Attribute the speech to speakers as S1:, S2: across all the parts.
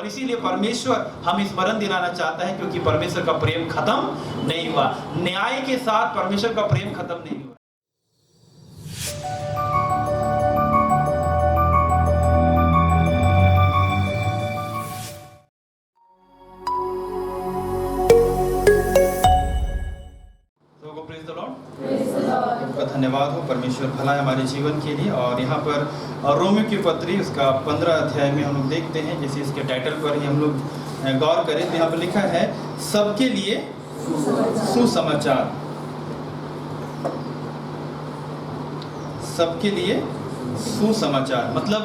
S1: और इसीलिए परमेश्वर हमें स्मरण दिलाना चाहता है, क्योंकि परमेश्वर का प्रेम खत्म नहीं हुआ। न्याय के साथ परमेश्वर का प्रेम खत्म नहीं हुआ। धन्यवाद हो, परमेश्वर भला है हमारे जीवन के लिए। और यहाँ पर रोमियो की पत्री उसका 15 अध्याय में हम लोग देखते हैं, जैसे इसके टाइटल पर ही हम लोग गौर करें तो यहाँ पर लिखा है सबके लिए सुसमाचार। सबके लिए सुसमाचार मतलब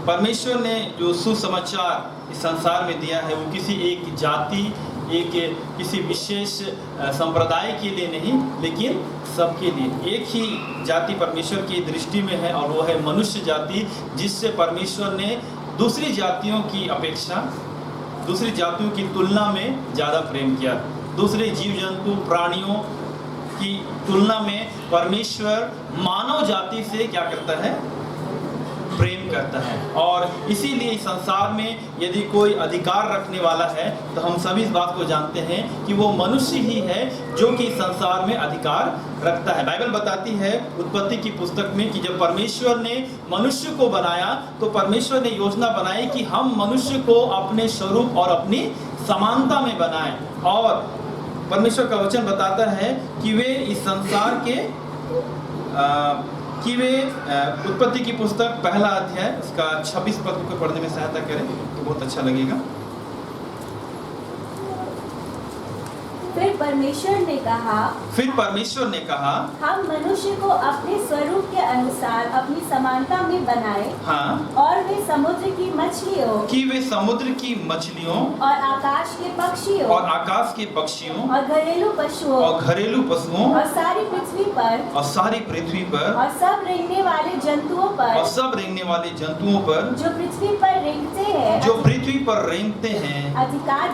S1: परमेश्वर ने जो सुसमाचार इस संसार में दिया है वो किसी एक जाति, किसी विशेष संप्रदाय के लिए नहीं, लेकिन सबके लिए। एक ही जाति परमेश्वर की दृष्टि में है और वो है मनुष्य जाति, जिससे परमेश्वर ने दूसरी जातियों की अपेक्षा, दूसरी जातियों की तुलना में ज़्यादा प्रेम किया। दूसरे जीव जंतु प्राणियों की तुलना में परमेश्वर मानव जाति से क्या करता है? प्रेम करता है। और इसीलिए इस संसार में यदि कोई अधिकार रखने वाला है तो हम सभी इस बात को जानते हैं कि वो मनुष्य ही है जो कि इस संसार में अधिकार रखता है। बाइबल बताती है उत्पत्ति की पुस्तक में कि जब परमेश्वर ने मनुष्य को बनाया तो परमेश्वर ने योजना बनाई कि हम मनुष्य को अपने स्वरूप और अपनी समानता में बनाएं। और परमेश्वर का वचन बताता है कि वे इस संसार के उत्पत्ति की पुस्तक 1 अध्याय उसका 26 पद को पढ़ने में सहायता करें तो बहुत अच्छा लगेगा।
S2: फिर परमेश्वर ने कहा हम मनुष्य को अपने स्वरूप के अनुसार अपनी समानता में बनाए।
S1: हाँ।
S2: और वे समुद्र की मछलियों
S1: और
S2: आकाश के पक्षियों और घरेलू पशुओं और सारी पृथ्वी पर और सब रेंगने वाले जंतुओं पर जो पृथ्वी पर रेंगते हैं
S1: अधिकार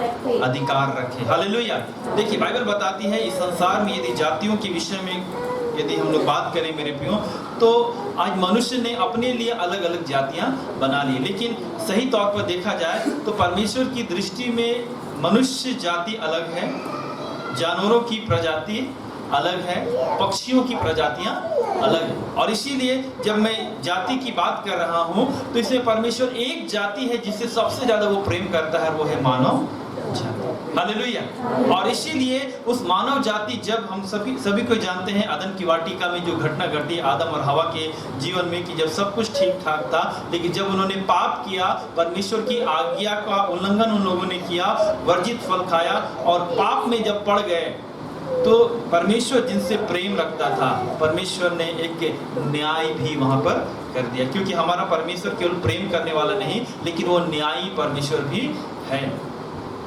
S1: रखे। हालेलुया। देखिए बाइबल बताती है इस संसार में यदि जातियों के विषय में यदि हम लोग बात करें मेरे प्रियो, तो आज मनुष्य ने अपने लिए अलग अलग जातियां बना ली। लेकिन सही तौर पर देखा जाए तो परमेश्वर की दृष्टि में मनुष्य जाति अलग है, जानवरों की प्रजाति अलग है, पक्षियों की प्रजातियां अलग है। और इसीलिए जब मैं जाति की बात कर रहा हूं तो इसमें परमेश्वर एक जाति है जिससे सबसे ज्यादा वो प्रेम करता है, वो है मानव जाति। हालेलुया। और इसीलिए उस मानव जाति, जब हम सभी को जानते हैं अदन की वाटिका में जो घटना घटी आदम और हवा के जीवन में कि जब सब कुछ ठीक ठाक था, लेकिन जब उन्होंने पाप किया, परमेश्वर की आज्ञा का उल्लंघन उन लोगों ने किया, वर्जित फल खाया और पाप में जब पड़ गए तो परमेश्वर जिनसे प्रेम रखता था परमेश्वर ने एक न्याय भी वहां पर कर दिया। क्योंकि हमारा परमेश्वर केवल प्रेम करने वाला नहीं लेकिन वो न्यायी परमेश्वर भी है।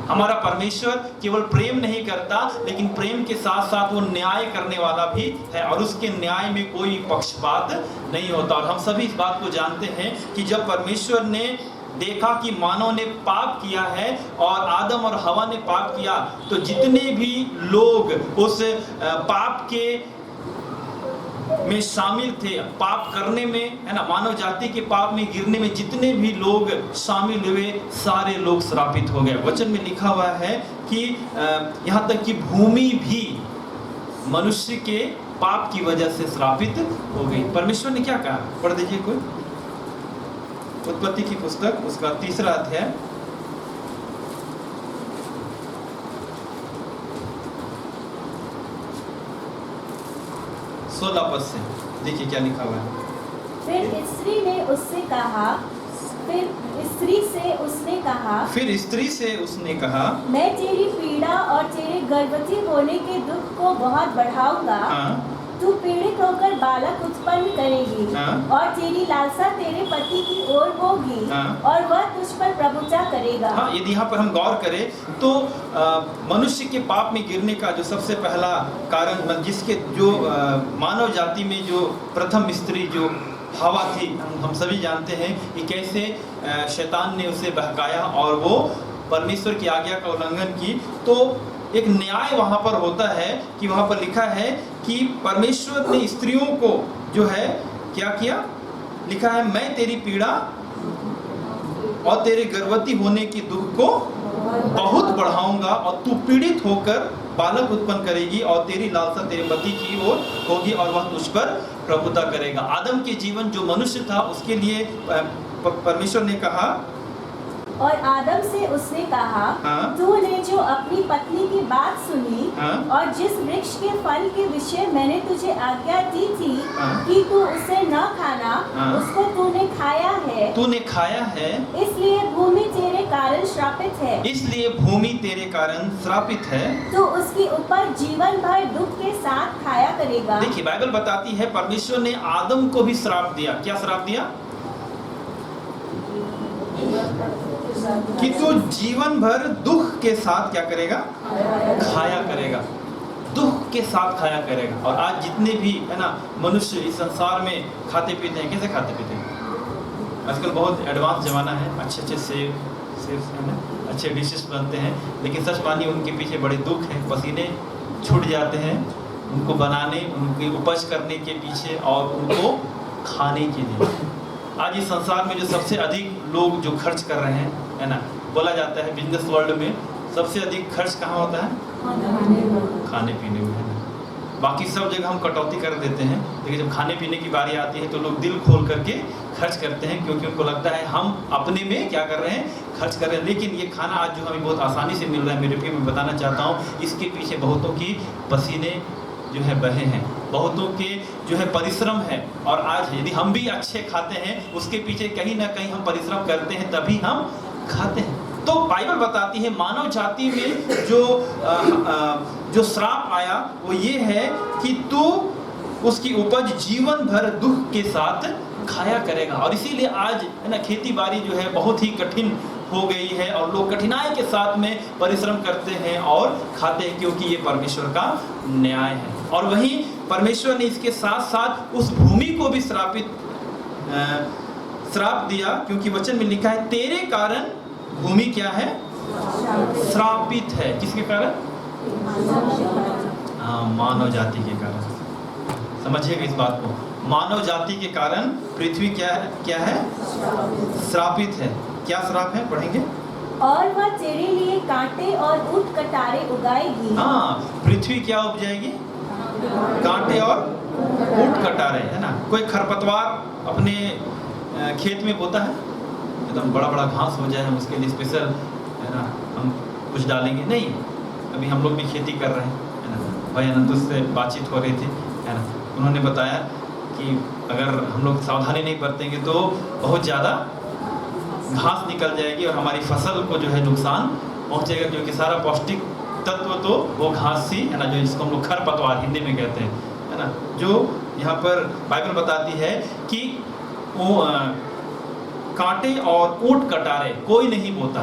S1: हमारा परमेश्वर केवल प्रेम नहीं करता लेकिन प्रेम के साथ साथ वो न्याय करने वाला भी है और उसके न्याय में कोई पक्षपात नहीं होता। और हम सभी इस बात को जानते हैं कि जब परमेश्वर ने देखा कि मानव ने पाप किया है और आदम और हवा ने पाप किया, तो जितने भी लोग उस पाप के में शामिल थे, पाप करने में, है ना, मानव जाति के पाप में गिरने में जितने भी लोग शामिल हुए सारे लोग श्रापित हो गए। वचन में लिखा हुआ है कि यहाँ तक कि भूमि भी मनुष्य के पाप की वजह से श्रापित हो गई। परमेश्वर ने क्या कहा? पढ़ दीजिए कोई, उत्पत्ति की पुस्तक उसका 3 अध्याय 16 पद से देखिए क्या लिखा हुआ है।
S2: फिर स्त्री से उसने कहा मैं तेरी पीड़ा और तेरे गर्भवती होने के दुख को बहुत बढ़ाऊंगा।
S1: हाँ।
S2: तू पीड़ित होकर बालक उत्पन्न करेगी।
S1: हाँ।
S2: और तेरी लालसा तेरे पति की ओर होगी।
S1: हाँ।
S2: और वह तुझ पर प्रभुता करेगा।
S1: हाँ, यदि यहाँ पर हम गौर करें तो मनुष्य के पाप में गिरने का जो सबसे पहला कारण, जिसके जो मानव जाति में जो प्रथम स्त्री जो हवा थी, हम सभी जानते हैं कि कैसे शैतान ने उसे बहकाया और वो परमेश्वर की आज्ञा का उल्लंघन की। तो एक न्याय वहाँ पर होता है कि वहाँ पर लिखा है कि परमेश्वर ने स्त्रियों को जो है क्या किया, लिखा है मैं तेरी पीड़ा और तेरे गर्भवती होने की दुख को बहुत बढ़ाऊंगा, और तू पीड़ित होकर बालक उत्पन्न करेगी, और तेरी लालसा तेरे पति की ओर होगी, और वह तुझ पर प्रभुता करेगा। आदम के जीवन जो मनुष्य था उसके लिए परमेश्वर ने कहा,
S2: और आदम से उसने कहा,
S1: हाँ?
S2: तूने जो अपनी पत्नी की बात सुनी,
S1: हाँ?
S2: और जिस वृक्ष के फल के विषय मैंने तुझे आज्ञा दी थी,
S1: हाँ?
S2: कि तू उसे न खाना,
S1: हाँ?
S2: उसको तूने खाया है,
S1: तूने खाया है,
S2: इसलिए भूमि तेरे कारण श्रापित है।
S1: इसलिए भूमि तेरे कारण श्रापित है।
S2: तो उसकी उपज जीवन भर दुख के साथ खाया करेगा।
S1: देखिए बाइबल बताती है परमेश्वर ने आदम को भी श्राप दिया। क्या श्राप दिया? कि तू जीवन भर दुख के साथ क्या करेगा? खाया करेगा, दुख के साथ खाया करेगा। और आज जितने भी है ना मनुष्य इस संसार में खाते पीते हैं, कैसे खाते पीते हैं? आजकल बहुत एडवांस जमाना है, अच्छे अच्छे सेब है ना, अच्छे डिशेस बनते हैं, लेकिन सच मानिए उनके पीछे बड़े दुख हैं, पसीने छूट जाते हैं उनको बनाने, उनकी उपज करने के पीछे और उनको खाने के लिए। आज इस संसार में जो सबसे अधिक लोग जो खर्च कर रहे हैं, है ना, बोला जाता है बिजनेस वर्ल्ड में सबसे अधिक खर्च कहाँ होता है? खाने पीने में, है ना। बाकी सब जगह हम कटौती कर देते हैं, लेकिन जब खाने पीने की बारी आती है तो लोग दिल खोल करके खर्च करते हैं, क्योंकि उनको लगता है हम अपने में क्या कर रहे हैं? खर्च कर रहे हैं। लेकिन ये खाना आज जो हमें बहुत आसानी से मिल रहा है, मेरे प्रिय मैं बताना चाहता हूँ, इसके पीछे बहुतों की पसीने जो है बहे हैं, बहुतों के जो है परिश्रम है। और आज यदि हम भी अच्छे खाते हैं, उसके पीछे कहीं ना कहीं हम परिश्रम करते हैं, तभी हम खाते हैं। तो बाइबल बताती है मानव जाति में जो श्राप आया वो ये है कि तू उसकी उपज जीवन भर दुख के साथ खाया करेगा। और इसीलिए आज है ना खेती बाड़ी जो है बहुत ही कठिन हो गई है, और लोग कठिनाई के साथ में परिश्रम करते हैं और खाते हैं, क्योंकि ये परमेश्वर का न्याय है। और वहीं परमेश्वर ने इसके साथ साथ उस भूमि को भी श्राप दिया, क्योंकि वचन में लिखा है तेरे कारण भूमि क्या है? श्रापित है। किसके कारण? मानव जाति के कारण। समझिएगा इस बात को, मानव जाति के कारण पृथ्वी क्या है? श्रापित है। क्या श्राप है? पढ़ेंगे।
S2: और वह तेरे लिए कांटे और ऊंट कटारे उगाएगी।
S1: हाँ, पृथ्वी क्या उपजाएगी? कांटे और ऊंट कटारे, है ना। कोई खरपतवार अपने खेत में बोता है, एकदम बड़ा बड़ा घास हो जाए, हम उसके लिए स्पेशल है ना हम कुछ डालेंगे नहीं। अभी हम लोग भी खेती कर रहे हैं, है ना। भाई अनंत से बातचीत हो रही थी, है ना, उन्होंने बताया कि अगर हम लोग सावधानी नहीं बरतेंगे तो बहुत ज़्यादा घास निकल जाएगी और हमारी फसल को जो है नुकसान पहुंचेगा, क्योंकि सारा पौष्टिक तत्व तो वो घास ही है ना, जो जिसको हम लोग खरपतवार हिंदी में कहते हैं, है ना। जो यहाँ पर बाइबल बताती है कि वो कांटे और ऊंट कटारे कोई नहीं बोता,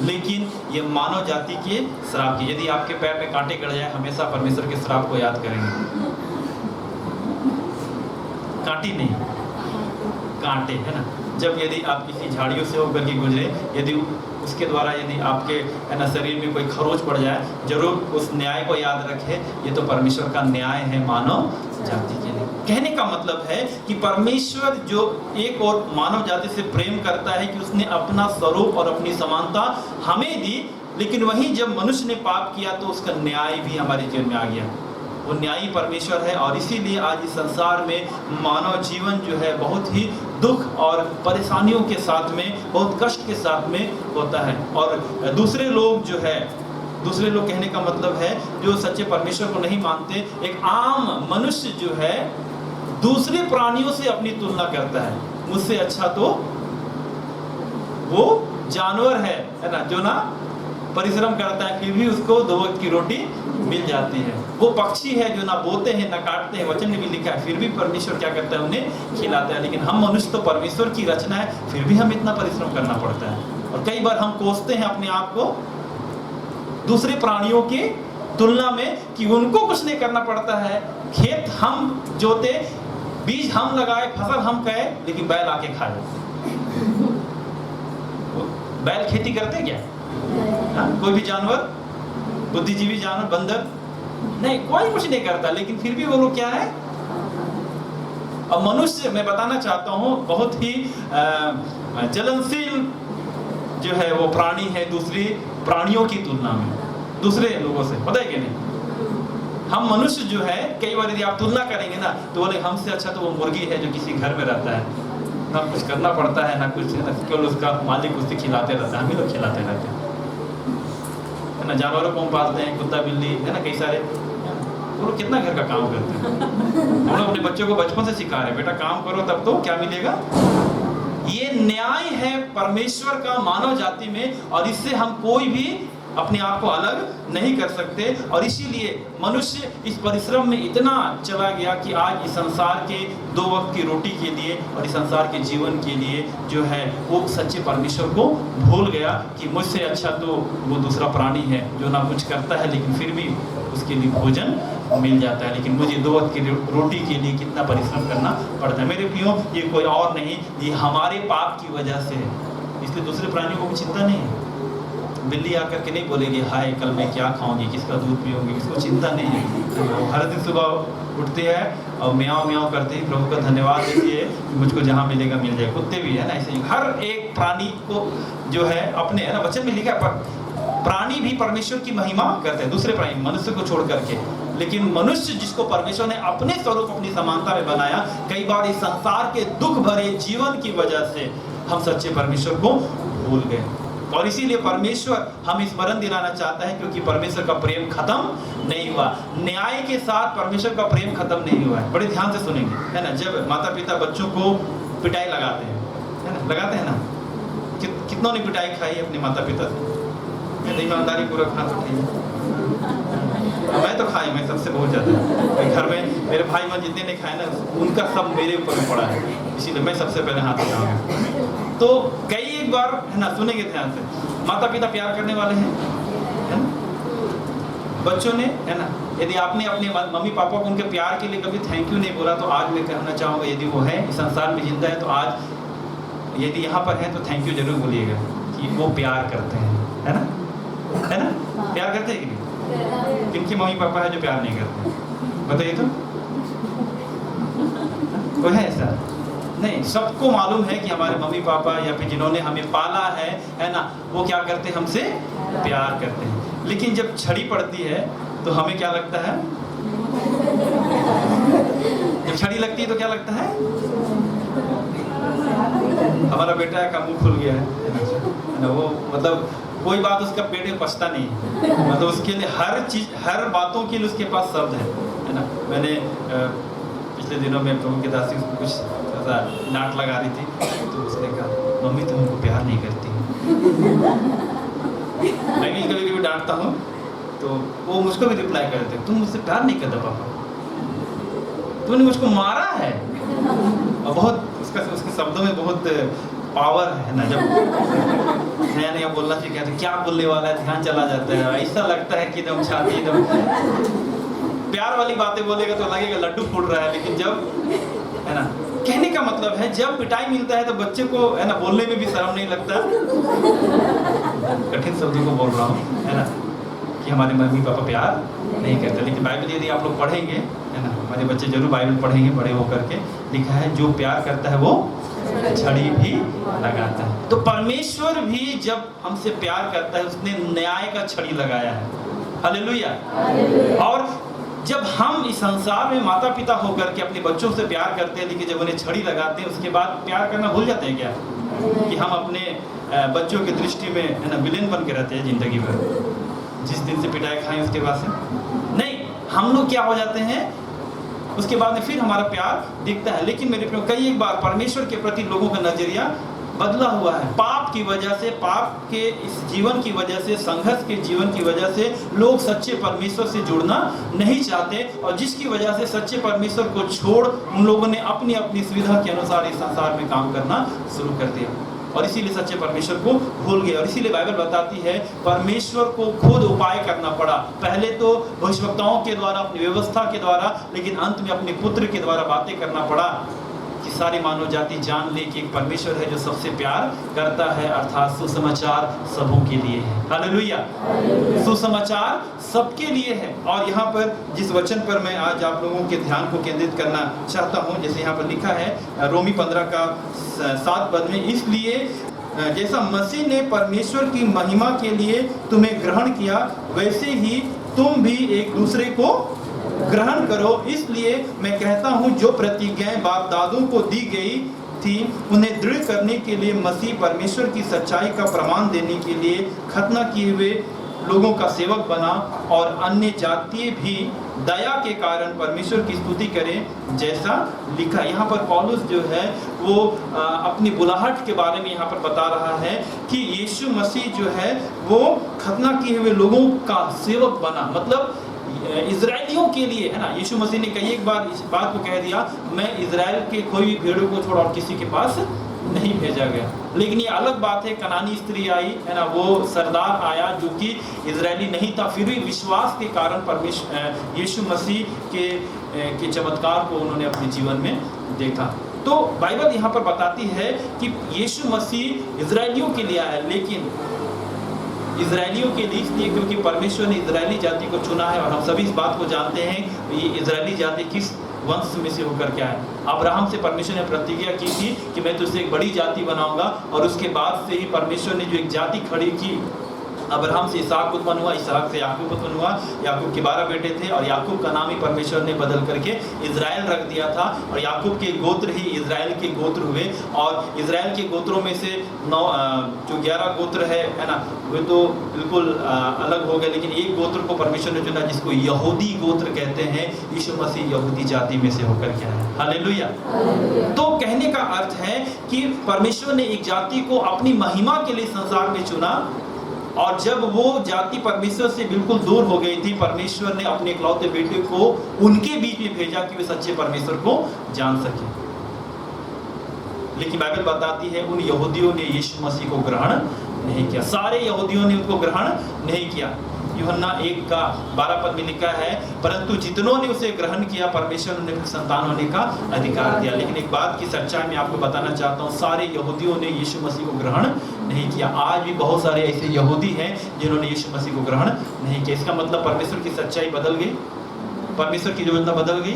S1: लेकिन ये मानव जाति के श्राप की। यदि आपके पैर में कांटे गड़ जाए, हमेशा परमेश्वर के श्राप को याद करेंगे। कांटे नहीं, कांटे, है ना। जब यदि आप किसी झाड़ियों से होकर के गुजरे, यदि उसके द्वारा यदि आपके है ना शरीर में कोई खरोच पड़ जाए, जरूर उस न्याय को याद रखें। ये तो परमेश्वर का न्याय है मानव जाति के लिए। कहने का मतलब है कि परमेश्वर जो एक और मानव जाति से प्रेम करता है कि उसने अपना स्वरूप और अपनी समानता हमें दी, लेकिन वहीं जब मनुष्य ने पाप किया तो उसका न्याय भी हमारे जीवन में आ गया। वो न्यायी परमेश्वर है, और इसीलिए आज इस संसार में मानव जीवन जो है बहुत ही दुख और परेशानियों के साथ में, बहुत कष्ट के साथ में होता है। और दूसरे लोग जो है, दूसरे लोग कहने का मतलब है जो सच्चे परमेश्वर को नहीं मानते, एक आम मनुष्य जो है दूसरे प्राणियों से अपनी तुलना करता है। मुझसे अच्छा तो वो जानवर है ना, जो ना परिश्रम करता है फिर भी उसको 2 वक्त की रोटी मिल जाती है। वो पक्षी है जो ना बोते हैं ना काटते हैं, वचन में भी लिखा है, फिर भी परमेश्वर क्या करता है? उन्हें खिलाता है। लेकिन हम मनुष्य तो परमेश्वर की रचना है, फिर भी हम इतना परिश्रम करना पड़ता है। और कई बार हम कोसते हैं अपने आप को दूसरे प्राणियों की तुलना में कि उनको कुछ नहीं करना पड़ता है। खेत हम जोते, बीज हम लगाए, फसल हम कहे, लेकिन बैल आके खा जाते। बैल खेती करते क्या? कोई भी जानवर, बुद्धिजीवी जानवर, बंदर नहीं, कोई कुछ नहीं करता, लेकिन फिर भी वो लोग क्या है? और मनुष्य, मैं बताना चाहता हूँ, बहुत ही जलनशील जो है वो प्राणी है दूसरे प्राणियों की तुलना में, दूसरे लोगों से, पता है कि नहीं? हम मनुष्य जो है कई बार यदि आप तुलना करेंगे ना तो बोले हमसे अच्छा तो वो मुर्गी है जो किसी घर में रहता है, ना कुछ करना पड़ता है, ना कुछ, ना केवल उसका मालिक उसे खिलाते रहता है, हम ही लोग खिलाते रहते हैं, है ना। जानवरों को हम पालते हैं, कुत्ता बिल्ली, है ना, कई सारे, वो लोग कितना घर का काम करते हैं। हम लोग अपने बच्चों को बचपन से सिखा रहे हैं, बेटा काम करो तब तो क्या मिलेगा। ये न्याय है परमेश्वर का मानव जाति में, और इससे हम कोई भी अपने आप को अलग नहीं कर सकते। और इसीलिए मनुष्य इस परिश्रम में इतना चला गया कि आज इस संसार के 2 वक्त की रोटी के लिए और इस संसार के जीवन के लिए जो है वो सच्चे परमेश्वर को भूल गया कि मुझसे अच्छा तो वो दूसरा प्राणी है जो ना कुछ करता है लेकिन फिर भी उसके लिए भोजन मिल जाता है, लेकिन मुझे 2 वक्त की रोटी के लिए कितना परिश्रम करना पड़ता है। मेरे प्रियो, ये कोई और नहीं, ये हमारे पाप की वजह से है। इसलिए दूसरे प्राणियों को भी चिंता नहीं है। बिल्ली आकर के नहीं बोलेगी हाय कल मैं क्या खाऊंगी, किसका दूध पीऊंगी, इसको चिंता नहीं है। वो हर दिन सुबह उठते हैं और म्याऊं म्याऊं करते ही प्रभु का धन्यवाद देती है, मुझको जहाँ मिलेगा मिल जाए। कुत्ते भी है ना ऐसे ही, हर एक प्राणी को जो है अपने, है ना, वचन में लिखा है प्राणी भी परमेश्वर की महिमा करते हैं, दूसरे प्राणी मनुष्य को छोड़ करके। लेकिन मनुष्य जिसको परमेश्वर ने अपने स्वरूप अपनी समानता में बनाया, कई बार इस संसार के दुख भरे जीवन की वजह से हम सच्चे परमेश्वर को भूल गए। और इसीलिए परमेश्वर हमें स्मरण दिलाना चाहता है, क्योंकि परमेश्वर का प्रेम खत्म नहीं हुआ। न्याय के साथ परमेश्वर का प्रेम खत्म नहीं हुआ है। बड़े ध्यान से सुनेंगे, है ना। जब माता पिता बच्चों को पिटाई लगाते हैं, है ना, लगाते हैं ना, कितनों ने पिटाई खाई अपने माता पिता से? ईमानदारी पूर्वक हाथ उठाइए। मैं तो खाई, मैं सबसे बहुत ज्यादा। घर में मेरे भाई बहन जितने ने खाए ना, उनका सब मेरे ऊपर में पड़ा है, इसीलिए मैं सबसे पहले हाथ उठाऊंगा। तो कई एक बार, है ना, सुनेंगे ध्यान से, माता पिता प्यार करने वाले हैं, है ना, बच्चों ने, है ना, यदि आपने अपने मम्मी पापा को उनके प्यार के लिए कभी थैंक यू नहीं बोला, तो आज मैं कहना चाहूँगा यदि वो है इस संसार में जिंदा है तो आज यदि यहाँ पर है तो थैंक यू जरूर बोलिएगा कि वो प्यार करते हैं, है ना, है ना, प्यार करते हैं कि नहीं? किनके मम्मी पापा है जो प्यार नहीं करते? बताइए तो, कोई है ऐसा? नहीं, सबको मालूम है कि हमारे मम्मी पापा या फिर जिन्होंने हमें पाला है ना, वो क्या करते हैं, हमसे प्यार करते हैं। लेकिन जब छड़ी पड़ती है तो हमें क्या लगता है? जब छड़ी लगती है तो क्या लगता है? हमारा बेटा का मुंह खुल गया है ना, वो मतलब कोई बात उसका पेट में पचता नहीं, मतलब उसके लिए हर चीज, हर बातों के लिए उसके पास शब्द है ना। मैंने पिछले दिनों में प्रभु के दासी को कुछ ऐसा डांट लगा रही थी, तो उसने कहा मम्मी तुम उनको प्यार नहीं करती। मैं भी कभी कभी डांटता हूँ तो वो मुझको भी रिप्लाई कर देते, तुम मुझसे प्यार नहीं करते पापा, तुमने मुझको मारा है। और बहुत उसके शब्दों में बहुत पावर है ना। जब नया नया बोलना सीखा तो क्या बोलने वाला है ध्यान चला जाता है, ऐसा लगता है कि एकदम छाती एकदम प्यार वाली बातें बोलेगा तो लगेगा लड्डू फूट रहा है। लेकिन जब, है ना, कहने का मतलब है जब पिटाई मिलता है तो बच्चे को, है ना, बोलने में भी शर्म नहीं लगता। कठिन शब्दों को बोल रहा हूँ, है ना, कि हमारे मम्मी पापा प्यार नहीं करते। लेकिन बाइबल यदि आप लोग पढ़ेंगे, है ना, हमारे बच्चे जरूर बाइबल पढ़ेंगे बड़े होकर के, लिखा है जो प्यार करता है वो छड़ी भी लगाता है। तो परमेश्वर भी जब हमसे प्यार करता है उसने न्याय का छड़ी लगाया है। हालेलुया। और जब हम इस संसार में माता पिता होकर के अपने बच्चों से प्यार करते हैं, लेकिन जब उन्हें छड़ी लगाते हैं उसके बाद प्यार करना भूल जाते हैं क्या? कि हम अपने बच्चों की दृष्टि में, है ना, विलेन बन के रहते हैं जिंदगी भर। जिस दिन से पिटाई खाएं उसके बाद से नहीं, हम लोग क्या हो जाते हैं उसके बाद में फिर हमारा प्यार दिखता है। लेकिन मेरे प्रियो, कई एक बार परमेश्वर के प्रति लोगों का नजरिया बदला हुआ है। पाप की वजह से, पाप के इस जीवन की वजह से, संघर्ष के जीवन की वजह से लोग सच्चे परमेश्वर से जुड़ना नहीं चाहते, और जिसकी वजह से सच्चे परमेश्वर को छोड़ उन लोगों ने अपनी अपनी सुविधा के अनुसार इस संसार में काम करना शुरू कर दिया, और इसीलिए सच्चे परमेश्वर को भूल गए। और इसीलिए बाइबल बताती है परमेश्वर को खुद उपाय करना पड़ा, पहले तो भविष्यवक्ताओं के द्वारा, अपनी व्यवस्था के द्वारा, लेकिन अंत में अपने पुत्र के द्वारा बातें करना पड़ा कि सारी मानव जाति जान ले कि एक परमेश्वर है जो सबसे प्यार करता है, अर्थात सुसमाचार सबों के लिए है। हालेलुया। सुसमाचार सबके लिए है। और यहाँ पर जिस वचन पर मैं आज आप लोगों के ध्यान को केंद्रित करना चाहता हूँ, जैसे यहाँ पर लिखा है रोमी 15 का 7 पद में, इसलिए जैसा मसीह ने परमेश्वर की महिमा के लिए तुम्हें ग्रहण किया, वैसे ही तुम भी एक दूसरे को ग्रहण करो। इसलिए मैं कहता हूँ, जो प्रतिज्ञाएं बाप दादों को दी गई थी उन्हें दृढ़ करने के लिए मसीह परमेश्वर की सच्चाई का प्रमाण देने के लिए खतना किए हुए लोगों का सेवक बना, और अन्य जातीय भी दया के कारण परमेश्वर की स्तुति करें, जैसा लिखा। यहाँ पर पौलुस जो है वो अपनी बुलाहट के बारे में यहाँ पर बता रहा है कि यीशु मसीह जो है वो खतना किए हुए लोगों का सेवक बना, मतलब इजराइलियों के लिए, है ना। यीशु मसीह ने कई एक बार इस बात को कह दिया, मैं इजराइल के कोई भी भेड़ों को छोड़ और किसी के पास नहीं भेजा गया। लेकिन ये अलग बात है, कनानी स्त्री आई, है ना, वो सरदार आया जो कि इजरायली नहीं था, फिर भी विश्वास के कारण परमेश्वर यीशु मसीह के चमत्कार को उन्होंने अपने जीवन में देखा। तो बाइबल यहाँ पर बताती है कि यीशु मसीह इजरायलियों के लिए आया, लेकिन इजरायलियों के लिए इसलिए क्योंकि परमेश्वर ने इजरायली जाति को चुना है, और हम सभी इस बात को जानते हैं ये इजरायली जाति किस वंश में से होकर क्या है। अब्राहम से परमेश्वर ने प्रतिज्ञा की थी कि मैं तुझसे एक बड़ी जाति बनाऊंगा, और उसके बाद से ही परमेश्वर ने जो एक जाति खड़ी की, अब्राहम से इसहाक उत्पन्न हुआ, इसहाक से याकूब उत्पन्न हुआ, याकूब के 12 बेटे थे, और याकूब का नाम ही परमेश्वर ने बदल करके इजराइल रख दिया था, और याकूब के गोत्र ही इजराइल के गोत्र हुए। और इजराइल के गोत्रों में से 9 जो 11 गोत्र है ना, वे तो बिल्कुल अलग हो गए, लेकिन एक गोत्र को परमेश्वर ने चुना जिसको यहूदी गोत्र कहते हैं। यीशु मसीह यहूदी जाति में से होकर क्या है, हालेलुया। तो कहने का अर्थ है कि परमेश्वर ने एक जाति को अपनी महिमा के लिए संसार में चुना, और जब वो जाति परमेश्वर से बिल्कुल दूर हो गई थी, परमेश्वर ने अपने इकलौते बेटे को उनके बीच में भेजा कि वे सच्चे परमेश्वर को जान सके। लेकिन बाइबल बताती है उन यहूदियों ने यीशु मसीह को ग्रहण नहीं किया, सारे यहूदियों ने उनको ग्रहण नहीं किया। यूहन्ना 1:12 में लिखा है, परंतु जितनों ने उसे ग्रहण किया परमेश्वर ने संतान होने का अधिकार दिया। लेकिन एक बात की सच्चाई मैं आपको बताना चाहता हूँ, सारे यहूदियों ने यीशु मसीह को ग्रहण नहीं किया। आज भी बहुत सारे ऐसे यहूदी हैं जिन्होंने यीशु मसीह को ग्रहण नहीं किया। इसका मतलब परमेश्वर की सच्चाई बदल गई, परमेश्वर की योजना बदल गई?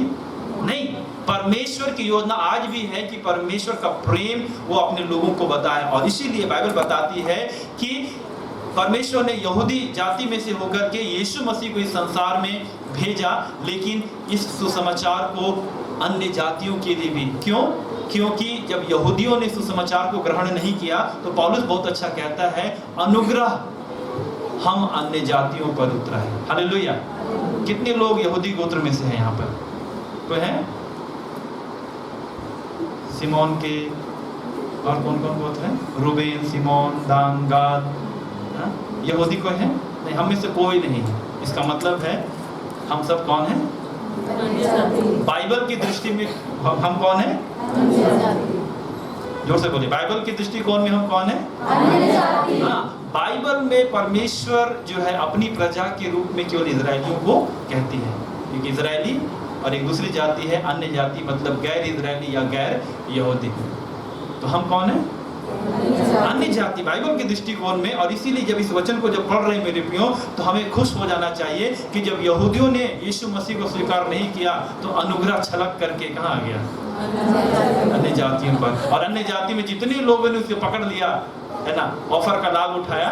S1: नहीं, परमेश्वर की योजना आज भी है कि परमेश्वर का प्रेम वो अपने लोगों को बताए। और इसीलिए बाइबल बताती है कि परमेश्वर ने यहूदी जाति में से होकर के यीशु मसीह को इस संसार में भेजा, लेकिन इस सुसमाचार को अन्य जातियों के लिए भी। क्यों? क्योंकि जब यहूदियों ने सुसमाचार को ग्रहण नहीं किया, तो पौलुस बहुत अच्छा कहता है, अनुग्रह हम अन्य जातियों पर उतरा है। हालेलुया। कितने लोग यहूदी गोत्र में से हैं यहाँ पर? कोई है? सिमोन के और कौन कौन गोत्र हैं? रूबेन, सिमोन, दान, गाद, यहूदी कोई है? नहीं, हम में से कोई नहीं है। इसका मतलब है हम सब कौन हैं? बाइबल की दृष्टि में हम कौन हैं? जोर से बोलिए, बाइबल की दृष्टिकोण में हम कौन हैं? बाइबल में परमेश्वर जो है अपनी प्रजा के रूप में केवल इजरायलियों को कहती है, क्योंकि इजरायली और एक दूसरी जाति है अन्य जाति, मतलब गैर इजरायली या गैर यहूदी। तो हम कौन हैं? अन्य जाति बाइबल के दृष्टिकोण में। और इसीलिए जब इस वचन को जब पढ़ रहे हैं मेरे प्रियो, तो हमें खुश हो जाना चाहिए कि जब यहूदियों ने यीशु मसीह को स्वीकार नहीं किया, तो अनुग्रह छलक करके कहाँ आ गया? अन्य जातियों पर। और अन्य जाति में जितने लोगों ने उसे पकड़ लिया, है ना, ऑफर का लाभ उठाया,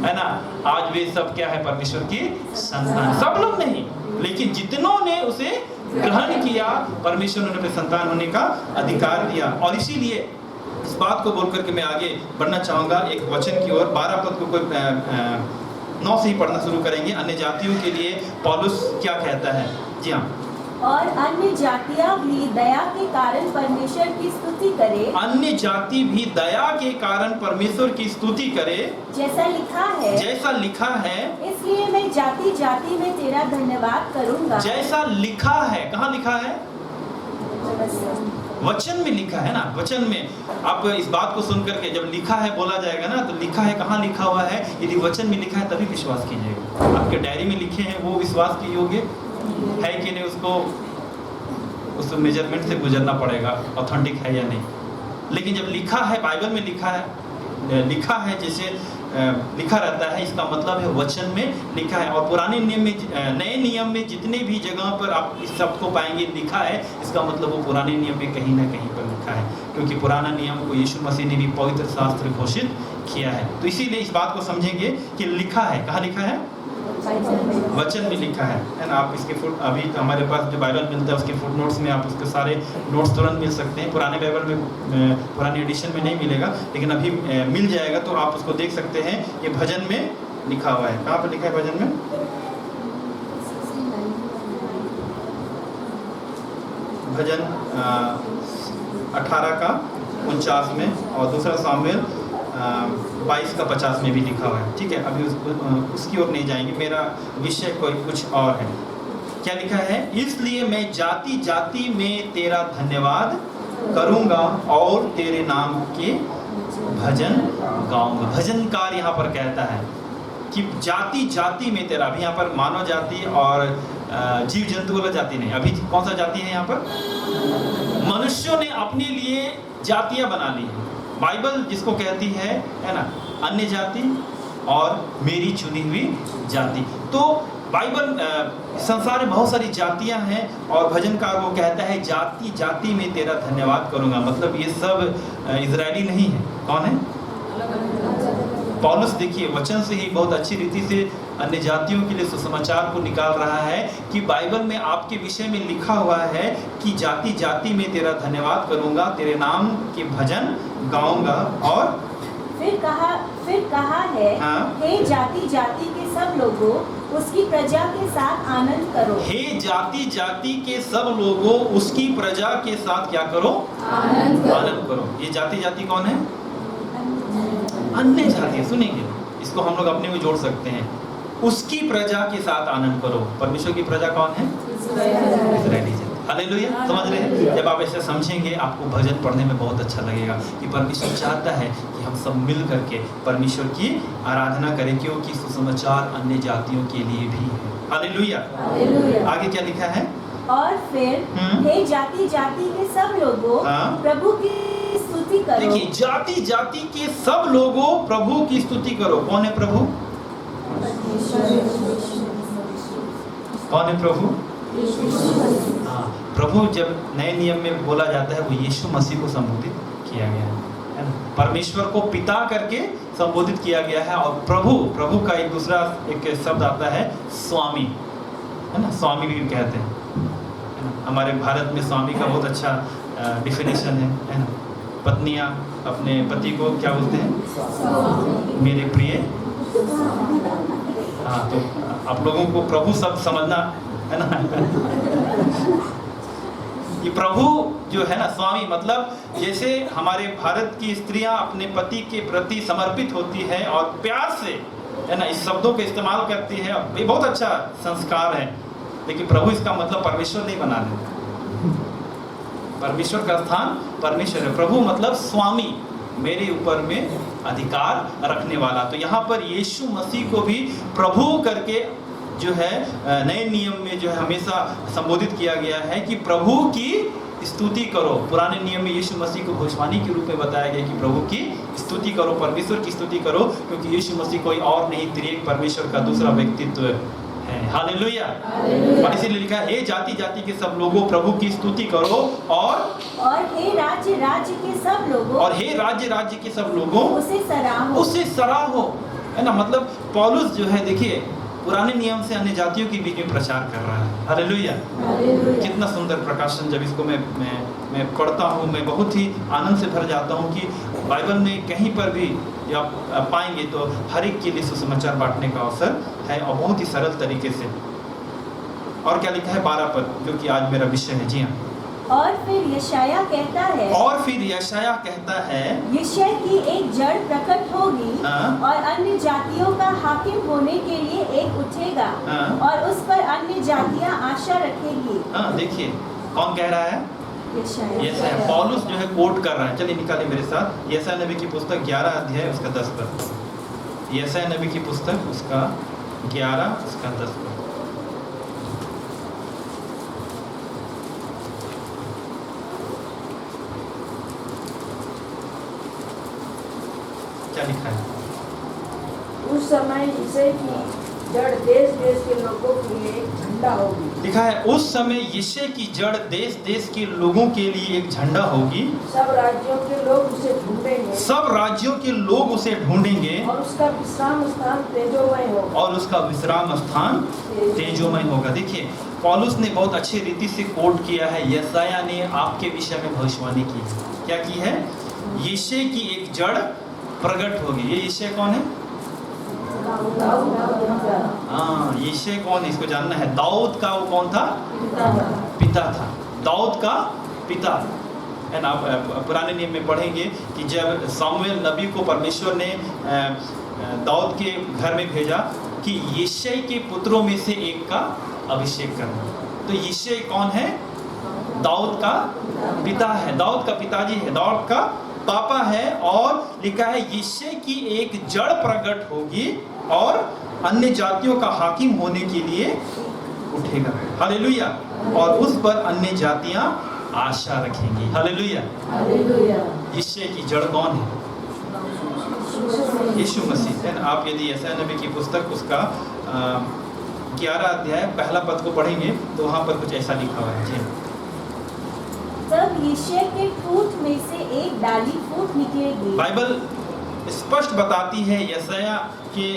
S1: है ना, आज वे सब क्या है? परमेश्वर की संतान। सब लोग नहीं, लेकिन जितनों ने उसे ग्रहण किया, परमेश्वर ने अपने संतान होने का अधिकार दिया। और इसीलिए इस बात को बोल करके मैं आगे बढ़ना चाहूंगा एक वचन की ओर। 12 पद को कोई 9 से ही पढ़ना शुरू करेंगे। अन्य जातियों के लिए पौलुस क्या कहता है? जी हाँ।
S2: और अन्य जातियां भी दया के कारण परमेश्वर की स्तुति करे। अन्य
S1: जाति भी दया के कारण परमेश्वर की स्तुति करे,
S2: जैसा लिखा है।
S1: जैसा लिखा है,
S2: इसलिए मैं जाति जाति में तेरा धन्यवाद करूंगा।
S1: जैसा लिखा है। कहाँ लिखा है? वचन में लिखा है ना। वचन में आप इस बात को सुन करके जब लिखा है बोला जाएगा ना, तो लिखा है कहाँ लिखा हुआ है? यदि वचन में लिखा है तभी विश्वास कीजिएगा। आपके डायरी में लिखे हैं वो विश्वास के योग्य है कि नहीं, उसको उस मेजरमेंट से गुजरना पड़ेगा, ऑथेंटिक है या नहीं। लेकिन जब लिखा है, बाइबल में लिखा है जैसे लिखा रहता है, इसका मतलब है वचन में लिखा है। और पुराने नियम में, नए नियम में जितने भी जगह पर आप इस शब्द को पाएंगे लिखा है, इसका मतलब वो पुराने नियम में कहीं ना कहीं पर लिखा है, क्योंकि पुराना नियम को यीशु मसीह ने भी पवित्र शास्त्र घोषित किया है। तो इसीलिए इस बात को समझेंगे कि लिखा है, कहाँ लिखा है? वचन में लिखा है ना। आप इसके अभी तो हमारे पास जो बाइबल मिलता है उसके फुट नोट्स में आप उसके सारे नोट्स तुरंत मिल सकते हैं। पुराने बाइबल में, पुराने एडिशन में नहीं मिलेगा, लेकिन अभी मिल जाएगा, तो आप उसको देख सकते हैं। ये भजन में लिखा हुआ है। कहाँ पर लिखा है भजन में? भजन 18 का 49 में, और दूसरा सामुएल 22 का 50 में भी लिखा हुआ है। ठीक है, अभी उसकी ओर नहीं जाएंगे, मेरा विषय कोई कुछ और है। क्या लिखा है? इसलिए मैं जाति जाति में तेरा धन्यवाद करूंगा और तेरे नाम के भजन गाऊंगा। भजनकार यहाँ पर कहता है कि जाति जाति में तेरा, अभी यहाँ पर मानव जाति और जीव जंतु वाला जाति नहीं, अभी कौन सा जाति है यहाँ पर? मनुष्यों ने अपने लिए जातियां बना ली है। बाइबल जिसको कहती है ना, अन्य जाति और मेरी चुनी हुई जाति। तो बाइबल संसार में बहुत सारी जातियां हैं, और भजनकार वो कहता है जाति जाति में तेरा धन्यवाद करूंगा। मतलब ये सब इजरायली नहीं है। कौन है? पौलुस देखिए वचन से ही बहुत अच्छी रीति से अन्य जातियों के लिए सुसमाचार को निकाल रहा है कि बाइबल में आपके विषय में लिखा हुआ है कि जाति जाति में तेरा धन्यवाद करूंगा, तेरे नाम के भजन गाऊंगा। और
S2: फिर कहा है,
S1: हाँ?
S2: हे जाति जाति के सब लोगों उसकी प्रजा के साथ आनंद करो।
S1: हे जाति जाति के सब लोगों उसकी प्रजा के साथ क्या करो? आनंद करो। ये जाति जाति कौन है? अन्य जाति। सुनेंगे, इसको हम लोग अपने में जोड़ सकते हैं। उसकी प्रजा के साथ आनंद करो। परमेश्वर की प्रजा कौन है? इस्राएली जाति। हालेलुया, समझ रहे हैं? जब आप ऐसे समझेंगे आपको भजन पढ़ने में बहुत अच्छा लगेगा कि परमेश्वर चाहता है कि हम सब मिल करके परमेश्वर की आराधना करें, क्योंकि सुसमाचार अन्य जातियों के लिए भी है। हालेलुया। आगे क्या लिखा है?
S2: और फिर हे जाति जाति के सब लोगों प्रभु की स्तुति करो।
S1: देखिए, जाति जाति के सब लोगों प्रभु की स्तुति करो। कौन है प्रभु? कौन है प्रभु? हाँ, प्रभु जब नए नियम में बोला जाता है वो यीशु मसीह को संबोधित किया गया है ना। परमेश्वर को पिता करके संबोधित किया गया है, और प्रभु का एक दूसरा एक शब्द आता है स्वामी, है ना। स्वामी भी कहते हैं, है ना। हमारे भारत में स्वामी का बहुत अच्छा डिफिनेशन है ना। पत्नियां अपने पति को क्या बोलते हैं? मेरे प्रिय। हाँ, तो आप लोगों को प्रभु शब्द समझना है ना। ये प्रभु जो है ना, स्वामी, मतलब जैसे हमारे भारत की स्त्रियां अपने पति के प्रति समर्पित होती है और प्यार से, है ना, इस शब्दों का इस्तेमाल करती है। ये बहुत अच्छा संस्कार है, लेकिन प्रभु इसका मतलब परमेश्वर नहीं बना देता। परमेश्वर का स्थान परमेश्वर है। प्रभु मतलब स्वामी, मेरे ऊपर में अधिकार रखने वाला। तो यहाँ पर यीशु मसीह को भी प्रभु करके जो है नए नियम में जो है हमेशा संबोधित किया गया है कि प्रभु की स्तुति करो। पुराने नियम में यीशु मसीह को भविष्यवाणी के रूप में बताया गया कि प्रभु की स्तुति करो, परमेश्वर की स्तुति करो, क्योंकि यीशु मसीह कोई और नहीं, त्रिएक परमेश्वर का दूसरा व्यक्तित्व है। हालेलुया। और इसीलिए लिखा है, हे जाति जाति के सब लोगों प्रभु की स्तुति करो, और
S2: हे राज्य राज्य के सब लोगों,
S1: और हे राज्य राज्य के सब लोगों
S2: उसे
S1: सराहो, है ना। मतलब पौलुस जो है, देखिए, पुराने नियम से अन्य जातियों के बीच में प्रचार कर रहा है। हालेलुया। कितना सुंदर प्रकाशन। जब इसको मैं पढ़ता हूँ, मैं बहुत ही आनंद से भर जाता हूँ कि बाइबल में कहीं पर भी आप पाएंगे तो हर एक के लिए सुसमाचार बांटने का अवसर है, और बहुत ही सरल तरीके से। और क्या लिखा है 12 पर, जो कि आज मेरा विषय है। जी हाँ।
S2: और फिर यशायाह कहता है, यशायाह की एक जड़ प्रकट होगी, और अन्य जातियों का हाकिम होने के लिए एक उठेगा, और उस पर अन्य जातियां आशा रखेगी।
S1: देखिए कौन कह रहा है? यशायाह। पौलुस जो है कोट कर रहा है। चलिए निकालिए मेरे साथ यशायाह नबी की पुस्तक 11 अध्याय उसका 10 पद। यशायाह नबी की पुस्तक उसका 11 उसका 10 पद। क्या लिखा है?
S3: उस समय यिशै की जड़ देश देश के लोगों के लिए एक झंडा होगी।
S1: लिखा है उस समय यिशै की जड़ देश देश के लोगों के लिए एक झंडा होगी।
S3: सब राज्यों के लोग उसे ढूंढेंगे।
S1: सब राज्यों के लोग उसे ढूंढेंगे।
S3: और उसका विश्राम स्थान तेजोमय होगा।
S1: और उसका विश्राम स्थान तेजोमय होगा। देखिए पौलुस ने बहुत अच्छी रीति से कोट किया है। यशायाह ने आपके विषय में भविष्यवाणी की है। क्या की है? यिशै की एक जड़ प्रकट होगी। ये यिशै कौन है? हाँ, यिशै कौन है इसको जानना है। दाऊद का वो कौन था? पिता था। दाऊद का पिता है ना। पुराने नियम में पढ़ेंगे कि जब सामुएल नबी को परमेश्वर ने दाऊद के घर में भेजा कि यिशै के पुत्रों में से एक का अभिषेक करना। तो यिशै कौन है? दाऊद का पिता है, दाऊद का पिताजी है, दाऊद का पापा है। और लिखा है यिशै की एक जड़ प्रकट होगी और अन्य जातियों का हाकिम होने के लिए उठेगा। हालेलुया। और उस पर अन्य जातियां आशा रखेंगी। हालेलुया। यिशै की जड़ कौन है? यीशु मसीह है। आप यदि यशायाह नबी की पुस्तक उसका 11 अध्याय पहला पद को पढ़ेंगे तो वहां पर कुछ ऐसा लिखा हुआ है।
S2: तब यिशै के ठूंठ में से एक डाली फूट निकलेगी।
S1: बाइबल स्पष्ट बताती है यशायाह के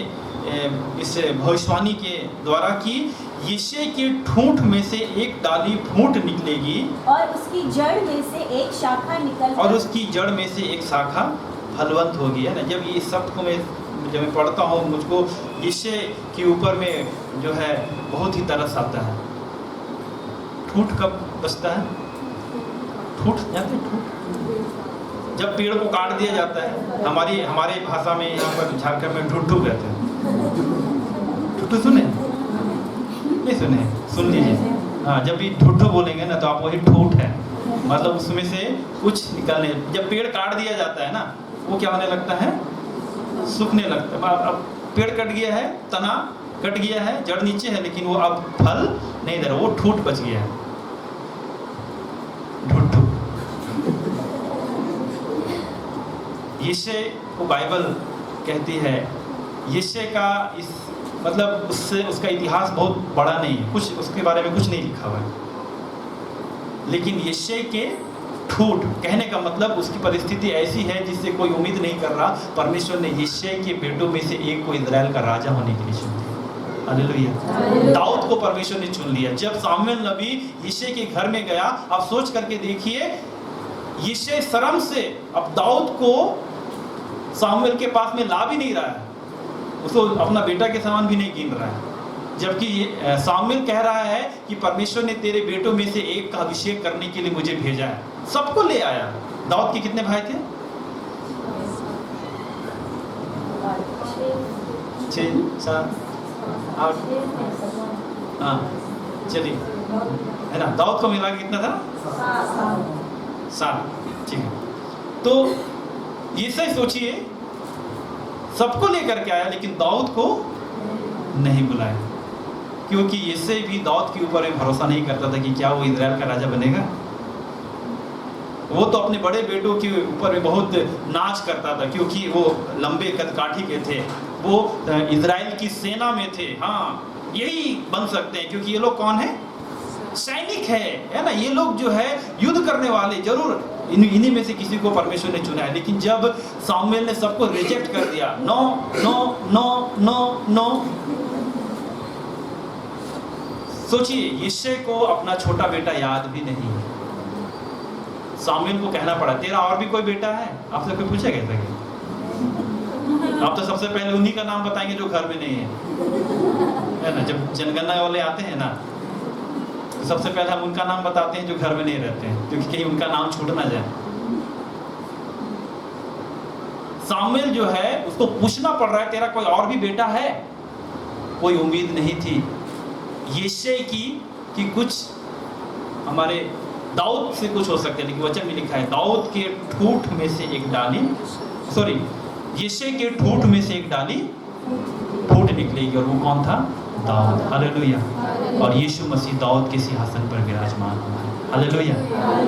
S1: इस भविष्यवाणी के द्वारा कि यिशै के ठूंठ में से एक डाली फूट निकलेगी
S2: और उसकी जड़ में से एक शाखा निकल
S1: और उसकी जड़ में से एक शाखा फलवंत होगी। है ना। जब ये शब्द को जब मैं पढ़ता हूँ मुझको यिशै के ऊपर में जो है बहुत ही तरस आता है। ठूंठ कब बचता है? ठूंठ जानते हैं? ठूंठ जब पेड़ को काट दिया जाता है। हमारे भाषा में यहाँ पर झारखंड में ठुट्ठू कहते हैं। ठुट्ठू सुने? नहीं सुने? सुन लीजिए। हाँ, जब भी ठुट्ठू बोलेंगे ना तो आप वही ठूठ है, मतलब उसमें से कुछ निकलने। जब पेड़ काट दिया जाता है ना वो क्या होने लगता है? सूखने लगता है। अब पेड़ कट गया है, तना कट गया है, जड़ नीचे है, लेकिन वो अब फल नहीं दे रहा, वो ठूठ बच गया है। ठुट्ठू। यिशै को बाइबल कहती है। यिशै का इस मतलब उससे उसका इतिहास बहुत बड़ा नहीं है, कुछ उसके बारे में कुछ नहीं लिखा हुआ है। लेकिन यिशै के ठूठ कहने का मतलब उसकी परिस्थिति ऐसी है जिससे कोई उम्मीद नहीं कर रहा। परमेश्वर ने यिशै के बेटों में से एक को इजराइल का राजा होने के लिए चुन लिया। हालेलुया। दाऊद को परमेश्वर ने चुन लिया। जब सामुएल नबी यिशै के घर में गया, आप सोच करके देखिए, यिशै शर्म से अब दाऊद को सामुएल के पास में ला भी नहीं रहा है, उसको अपना बेटा के समान भी नहीं गिन रहा है। जबकि सामुएल कह रहा है कि परमेश्वर ने तेरे बेटों में से एक का अभिषेक करने के लिए मुझे भेजा है। सबको ले आया। दाऊद के कितने भाई थे? 6, 7, 8। हाँ चलिए, है ना। दाऊद को मिला के कितना था? 7। ठीक है। तो ये सही सोचिए, सबको लेकर के आया लेकिन दाऊद को नहीं बुलाया, क्योंकि यिशै भी दाऊद के ऊपर भरोसा नहीं करता था कि क्या वो इजराइल का राजा बनेगा। वो तो अपने बड़े बेटों के ऊपर बहुत नाच करता था, क्योंकि वो लंबे कदकाठी के थे, वो इजराइल की सेना में थे। हाँ, यही बन सकते हैं, क्योंकि ये लोग कौन है? सैनिक है ना। ये लोग जो है युद्ध करने वाले, जरूर इन्हीं में से किसी को परमेश्वर ने चुना है। लेकिन जब सामुएल ने सबको रिजेक्ट कर दिया, no no no no no, सोचिए यिशै को अपना छोटा बेटा याद भी नहीं है। सामुएल को कहना पड़ा, तेरा और भी कोई बेटा है? आपसे कोई पूछा कैसे? आप तो सबसे पहले उन्हीं का नाम बताएंगे जो घर में नहीं है ना। जब जनगणना वाले आते हैं ना तो सबसे पहले हम उनका नाम बताते हैं जो घर में नहीं रहते हैं, क्योंकि कहीं उनका नाम छूट ना जाए। सामुएल जो है उसको पूछना पड़ रहा है, तेरा कोई और भी बेटा है? कोई उम्मीद नहीं थी यिशै की कि कुछ हमारे दाऊद से कुछ हो सकता है। लेकिन वचन में लिखा है दाऊद के ठूठ में से एक डाली, सॉरी यिशै के ठूठ में से एक डाली फूट निकलेगी, और वो कौन था? दाऊद। हालेलुया। और यीशु मसीह दाऊद के सिंहासन पर विराजमान हुआ है। हालेलुया।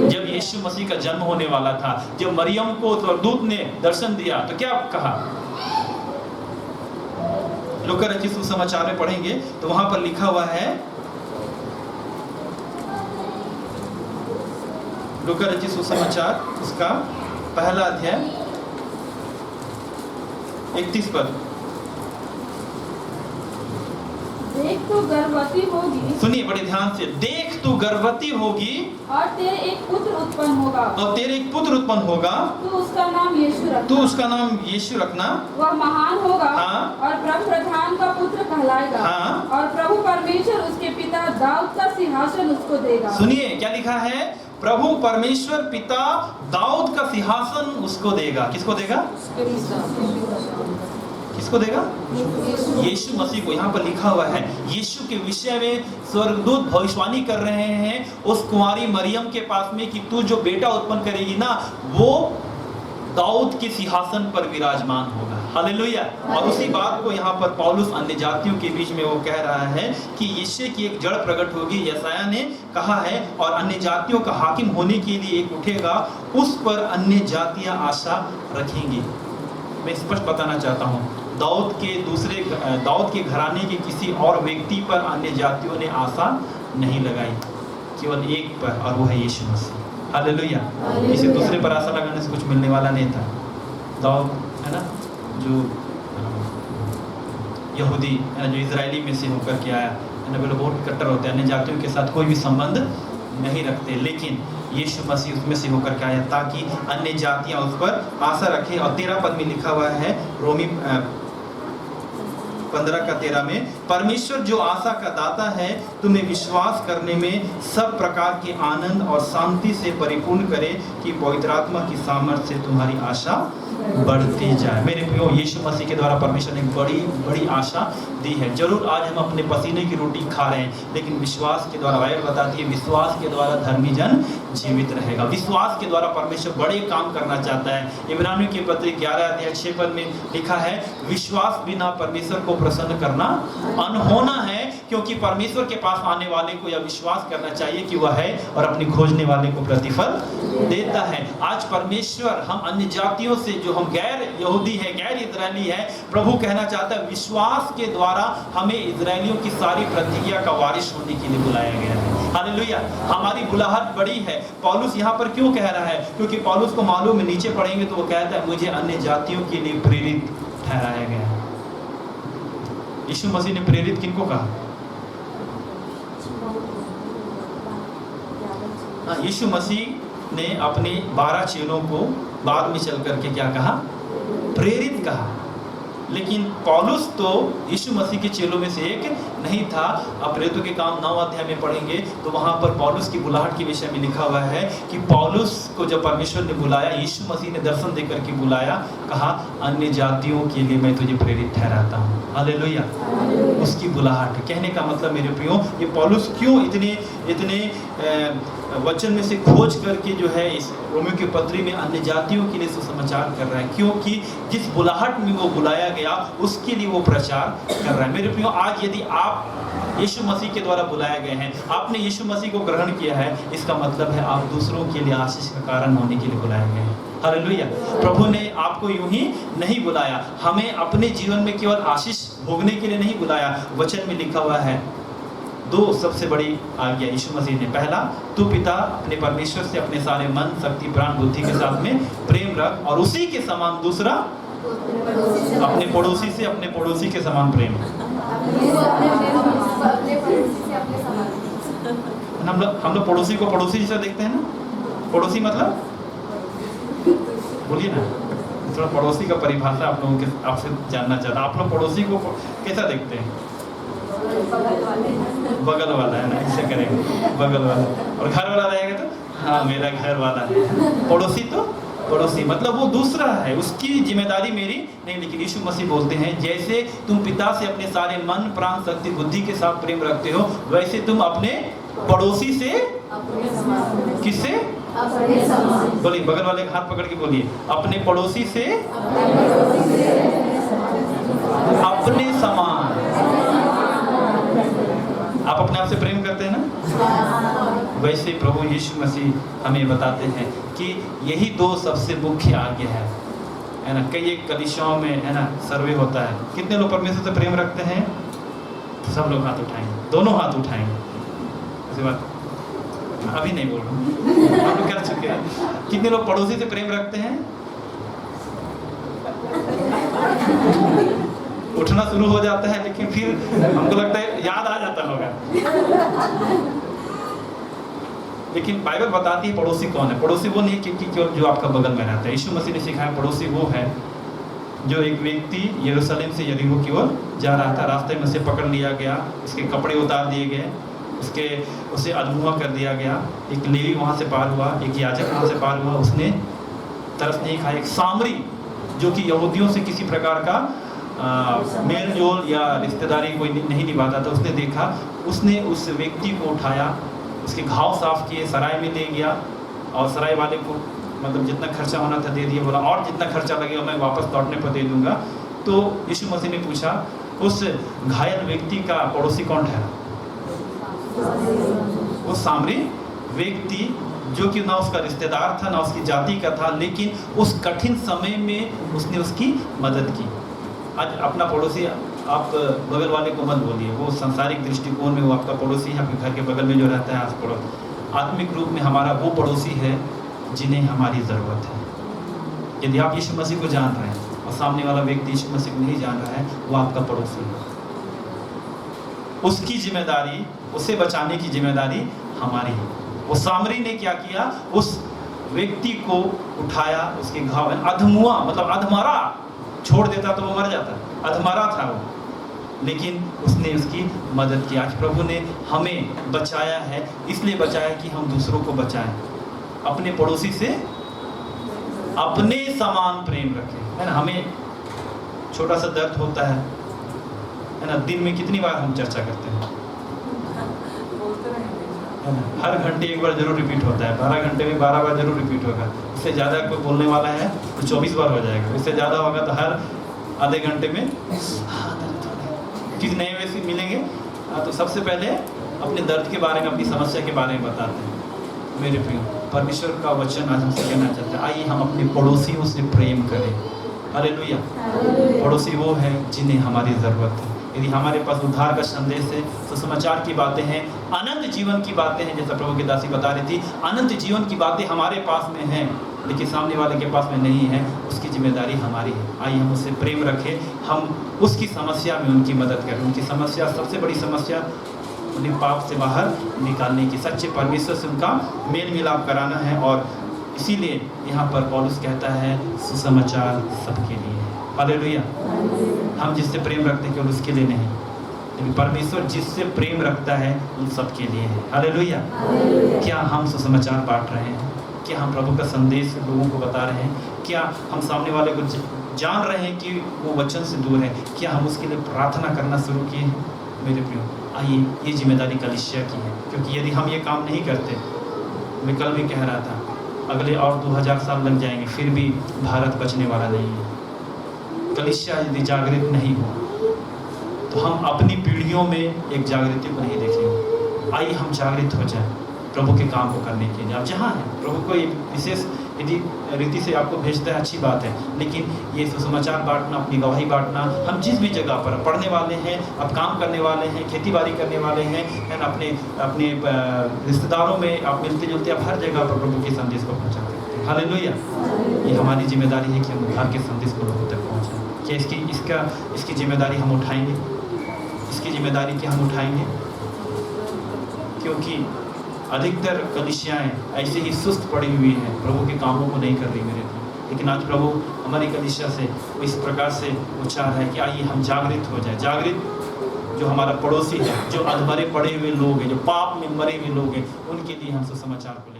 S1: जब यीशु मसीह का जन्म होने वाला था, जब मरियम को स्वर्गदूत ने दर्शन दिया तो क्या कहा? लूका रचित सुसमाचार में पढ़ेंगे तो वहां पर लिखा हुआ है, लूका रचित सुसमाचार उसका पहला अध्याय 31 पद।
S4: देख तू गर्भवती होगी,
S1: सुनिए बड़े ध्यान से, देख तू गर्भवती होगी
S4: और तेरे एक पुत्र उत्पन्न होगा,
S1: और तेरे एक पुत्र उत्पन्न होगा,
S4: तू उसका नाम यीशु रखना।
S1: तू उसका नाम यीशु रखना।
S4: वह महान होगा
S1: हाँ।
S4: और प्रभु प्रधान का पुत्र कहलाएगा।
S1: हाँ।
S4: और प्रभु परमेश्वर उसके पिता दाऊद का सिंहासन उसको देगा।
S1: सुनिए क्या लिखा है, प्रभु परमेश्वर पिता दाऊद का सिंहासन उसको देगा। किसको देगा? किसको देगा? यीशु मसीह को। यहाँ पर लिखा हुआ है यीशु के विषय में स्वर्गदूत भविष्यवाणी कर रहे हैं उस कुंवारी मरियम के पास में कि तू जो बेटा उत्पन्न करेगी ना, वो दाऊद के सिंहासन पर विराजमान होगा। हालेलुया। और उसी बात को यहाँ पर पौलुस अन्य जातियों के बीच में वो कह रहा है कि यीशु की एक जड़ प्रकट होगी, यशायाह ने कहा है, और अन्य जातियों का हाकिम होने के लिए एक उठेगा, उस पर अन्य जातियां आशा रखेंगी। मैं स्पष्ट बताना चाहता हूँ, दाऊद के घराने के किसी और व्यक्ति पर अन्य जातियों ने आशा नहीं लगाई, केवल एक पर, और वो है यीशु मसीह। हालेलुया। किसी दूसरे पर आशा लगाने से कुछ मिलने वाला नहीं था। दाऊद है ना, जो यहूदी है ना, जो इजरायली में से होकर के आया है ना, वे लोग बहुत कट्टर होते हैं, अन्य जातियों के साथ कोई भी संबंध नहीं रखते, लेकिन यीशु मसीह उसमें से होकर के आया ताकि अन्य जातियां उस पर आशा रखें। और 13 पद में लिखा हुआ है, रोमी 15:13 में, परमेश्वर जो आशा का दाता है तुम्हें विश्वास करने में सब प्रकार के आनंद और शांति से परिपूर्ण करे कि पवित्र आत्मा की सामर्थ्य से तुम्हारी आशा बढ़ती जाए। मेरे प्रियो, यीशु मसीह के द्वारा परमेश्वर ने बड़ी बड़ी आशा दी है। जरूर आज हम अपने पसीने की रोटी खा रहे हैं, लेकिन विश्वास के द्वारा, बाइबल बताती है विश्वास के द्वारा धर्मी जन जीवित रहेगा। विश्वास के द्वारा परमेश्वर बड़े काम करना चाहता है। इब्रानियों के पत्र 11:6 पद में लिखा है, विश्वास बिना परमेश्वर को प्रसन्न करना अनहोना है, क्योंकि परमेश्वर के पास आने वाले को यह विश्वास करना चाहिए कि वह है और अपने खोजने वाले को प्रतिफल देता है। आज परमेश्वर हम अन्य जातियों से, जो हम गैर यहूदी है, गैर इजरायली है, प्रभु कहना चाहता है विश्वास के द्वारा हमें इजरायलियों की सारी प्रतिज्ञा का वारिस होने के लिए बुलाया गया है। हालेलुया। हमारी बुलाहट बड़ी है। पौलुस यहाँ पर क्यों कह रहा है? क्योंकि पौलुस को मालूम है, नीचे पढ़ेंगे तो वो कहता है मुझे अन्य जातियों के लिए प्रेरित ठहराया गया है। यीशु मसीह ने प्रेरित किनको कहा? यीशु मसीह ने अपने 12 चेलों को बाद में चल करके क्या कहा? प्रेरित कहा। लेकिन पौलुस तो यीशु मसीह के चेलों में से एक नहीं था। अब प्रेरितों के काम 9 अध्याय में पढ़ेंगे तो वहाँ पर पौलुस की बुलाहट के विषय में लिखा हुआ है कि पौलुस को जब परमेश्वर ने बुलाया, यीशु मसीह ने दर्शन देकर के बुलाया, कहा अन्य जातियों के लिए मैं तुझे प्रेरित ठहराता हूँ। हालेलुया। उसकी बुलाहट, कहने का मतलब मेरे प्रियो, ये पौलुस क्यों इतने वचन में से खोज करके जो है इस रोमियो की पत्री में अन्य जातियों के लिए सुसमाचार कर रहा है? क्योंकि जिस बुलाहट में वो बुलाया गया उसके लिए वो प्रचार कर रहा है। मेरे प्रियो, आज यदि आप यीशु मसीह के द्वारा बुलाए गए हैं, आपने यीशु मसीह को ग्रहण किया है, इसका मतलब है आप दूसरों के लिए आशीष का कारण होने के लिए बुलाए गए हैं। हालेलुया। प्रभु ने आपको यूं ही नहीं बुलाया, हमें अपने जीवन में केवल आशीष भोगने के लिए नहीं बुलाया। वचन में लिखा हुआ है 2 सबसे बड़ी आज्ञा यीशु मसीह ने। पहला, तू पिता अपने परमेश्वर से अपने सारे मन, शक्ति, प्राण, बुद्धि के साथ में प्रेम रख, और उसी के समान दूसरा, अपने पड़ोसी से अपने पड़ोसी के समान प्रेम। हम लोग पड़ोसी को पड़ोसी जैसा देखते हैं ना। पड़ोसी मतलब बोलिए ना, थोड़ा पड़ोसी का परिभाषा आप लोगों के आपसे जानना चाहता। आप लोग पड़ोसी को कैसा देखते हैं? बगल वाला है ना, ऐसे करेंगे बगल वाला। और घर वाला रहेगा तो हाँ मेरा घर वाला है। पड़ोसी तो पड़ोसी मतलब वो दूसरा है, उसकी जिम्मेदारी मेरी नहीं। लेकिन यीशु मसीह बोलते हैं जैसे तुम पिता से अपने सारे मन, प्राण, शक्ति, बुद्धि के साथ प्रेम रखते हो, वैसे तुम अपने पड़ोसी से, किससे? बोलिए, बगल वाले का हाथ पकड़ के बोलिए, अपने पड़ोसी से अपने समान। आप अपने आप से प्रेम करते हैं ना? वैसे प्रभु यीशु मसीह हमें बताते हैं कि यही 2 सबसे मुख्य आज्ञा है। है ना, कई एक कलीसियाओं में है ना सर्वे होता है, कितने लोग परमेश्वर से प्रेम रखते हैं? सब लोग हाथ उठाएंगे, दोनों हाथ उठाएंगे। उसके बाद अभी नहीं बोल रहा हूँ, हम लोग कर चुके हैं। कितने लोग पड़ोसी से प्रेम रखते हैं? उठना शुरू हो जाता है, लेकिन फिर हमको लगता है याद आ जाता होगा। लेकिन बाइबल बताती है पड़ोसी कौन है। पड़ोसी वो नहीं क्योंकि जो आपका बगल में रहता है। यीशु मसीह ने सिखाया पड़ोसी वो है जो एक व्यक्ति यरूशलेम से यरीहो की ओर जा रहा था, रास्ते में से पकड़ लिया गया, उसके कपड़े उतार दिए गए, उसे अधमुआ कर दिया गया। एक लेवी वहाँ से पार हुआ, एक याजक वहाँ से पार हुआ, उसने तरस नहीं खाया। एक सामरी जो कि यहूदियों से किसी प्रकार का मेल जोल या रिश्तेदारी कोई नहीं निभाता था, उसने देखा, उसने उस व्यक्ति को उठाया, उसके घाव साफ किए, सराय में ले गया और सराय वाले को मतलब जितना खर्चा होना था दे दिया। बोला और जितना खर्चा लगेगा मैं वापस लौटने पर दे दूंगा। तो यीशु मसीह ने पूछा उस घायल व्यक्ति का पड़ोसी कौन ठहरा? वो सामरी व्यक्ति जो कि ना उसका रिश्तेदार था ना उसकी जाति का था, लेकिन उस कठिन समय में उसने उसकी मदद की। आज अपना पड़ोसी आप बगल वाले को मत बोलिए, वो सांसारिक दृष्टिकोण में वो आपका पड़ोसी है, आपके घर के बगल में जो रहता है आस पड़ोस। आत्मिक रूप में हमारा वो पड़ोसी है जिन्हें हमारी ज़रूरत है। यदि आप यीशु मसीह को जान रहे हैं और सामने वाला व्यक्ति यीशु मसीह को नहीं जान रहा है, वो आपका पड़ोसी है। उसकी जिम्मेदारी, उसे बचाने की जिम्मेदारी हमारी है। वो सामरी ने क्या किया? उस व्यक्ति को उठाया, उसके घाव में अधमुआ मतलब अधमरा, छोड़ देता तो वो मर जाता, अधमरा था वो, लेकिन उसने उसकी मदद की। आज प्रभु ने हमें बचाया है, इसलिए बचाया कि हम दूसरों को बचाएं, अपने पड़ोसी से अपने समान प्रेम रखें, है ना। हमें छोटा सा दर्द होता है ना, दिन में कितनी बार हम चर्चा करते हैं, है ना? हर घंटे एक बार जरूर रिपीट होता है, 12 घंटे में 12 बार जरूर रिपीट होगा। इससे ज़्यादा कोई बोलने वाला है तो 24 बार हो जाएगा, इससे ज़्यादा होगा तो हर आधे घंटे में किस नए वैसे मिलेंगे। तो सबसे पहले अपने दर्द के बारे में, अपनी समस्या के बारे में बताते हैं। मेरे प्रिय, परमेश्वर का वचन आज हमसे कहना चाहता है, आइए हम अपने पड़ोसियों से प्रेम करें। हालेलुया। पड़ोसी वो है जिन्हें हमारी ज़रूरत है। यदि हमारे पास उद्धार का संदेश है, सुसमाचार की बातें हैं, अनंत जीवन की बातें हैं, जैसा प्रभु की दासी बता रही थी, अनंत जीवन की बातें हमारे पास में हैं लेकिन सामने वाले के पास में नहीं है, उसकी जिम्मेदारी हमारी है। आइए हम उससे प्रेम रखें, हम उसकी समस्या में उनकी मदद करें। उनकी समस्या, सबसे बड़ी समस्या उन्हें पाप से बाहर निकालने की, सच्चे परमेश्वर से उनका मेल मिलाप कराना है। और इसीलिए यहाँ पर पौलुस कहता है सुसमाचार सबके लिए है। हालेलुया। हम जिससे प्रेम रखते हैं केवल उसके लिए नहीं, लेकिन परमेश्वर जिससे प्रेम रखता है उन सबके लिए है। हालेलुया। क्या हम सुसमाचार बांट रहे हैं? क्या हम प्रभु का संदेश लोगों को बता रहे हैं? क्या हम सामने वाले को जान रहे हैं कि वो वचन से दूर है? क्या हम उसके लिए प्रार्थना करना शुरू किए हैं? मेरे प्रियो, आइए, ये जिम्मेदारी कलीसिया की है, क्योंकि यदि हम ये काम नहीं करते, मैं कल भी कह रहा था, अगले और 2000 साल लग जाएंगे फिर भी भारत बचने वाला नहीं है। कलीसिया यदि जागृत नहीं हो तो हम अपनी पीढ़ियों में एक जागृति को नहीं देखेंगे। आइए हम जागृत हो जाएं प्रभु के काम को करने के लिए। आप जहाँ हैं, प्रभु को एक विशेष यदि रीति से आपको भेजता है, अच्छी बात है, लेकिन ये सुसमाचार बांटना, अपनी गवाही बांटना, हम जिस भी जगह पर पढ़ने वाले हैं, अब काम करने वाले हैं, खेती बाड़ी करने वाले हैं, है ना, अपने रिश्तेदारों में आप मिलते जुलते, आप हर जगह पर प्रभु के संदेश को पहुँचा सकते हैं। हालेलुया। ये हमारी जिम्मेदारी है कि हम उद्धार के संदेश को लोगों तक पहुँचाएँ। क्या इसकी जिम्मेदारी हम उठाएंगे? इसकी जिम्मेदारी क्या हम उठाएंगे? क्योंकि अधिकतर कलीसियाएँ ऐसे ही सुस्त पड़ी हुई हैं, प्रभु के कामों को नहीं कर रही मेरे लिए। लेकिन आज प्रभु हमारी कलीसिया से इस प्रकार से उच्चार है कि आइए हम जागृत हो जाए। जागृत जो हमारा पड़ोसी है, जो अधमरे पड़े हुए लोग हैं, जो पाप में मरे हुए लोग हैं, उनके लिए हम सुसमाचार को